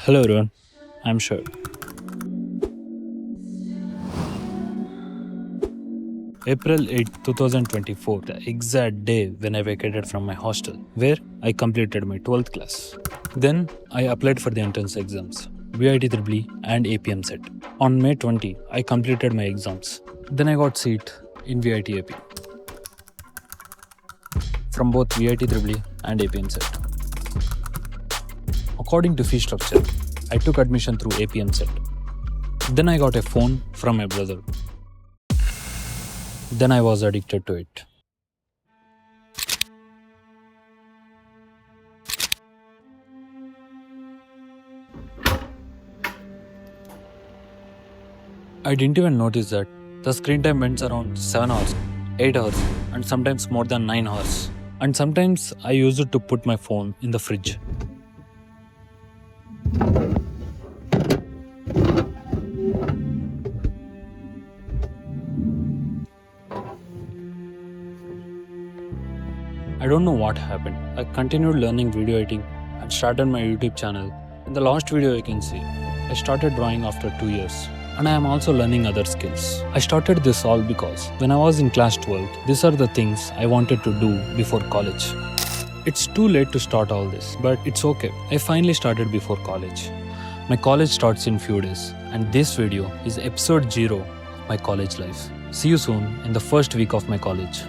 Hello everyone, I'm Shoaib. April 8, 2024, the exact day when I vacated from my hostel, where I completed my 12th class. Then I applied for the entrance exams, VIT and APM set. On May 20, I completed my exams. Then I got seat in VIT AP from both VIT and APM set. According to fee structure, I took admission through APM set. Then I got a phone from my brother. Then I was addicted to it. I didn't even notice that the screen time went around 7 hours, 8 hours, and sometimes more than 9 hours. And sometimes I used it to put my phone in the fridge. I don't know what happened. I continued learning video editing and started my YouTube channel. In the last video you can see, I started drawing after 2 years. And I am also learning other skills. I started this all because when I was in class 12, these are the things I wanted to do before college. It's too late to start all this, but it's okay. I finally started before college. My college starts in few days, and this video is episode 0 of my college life. See you soon in the first week of my college.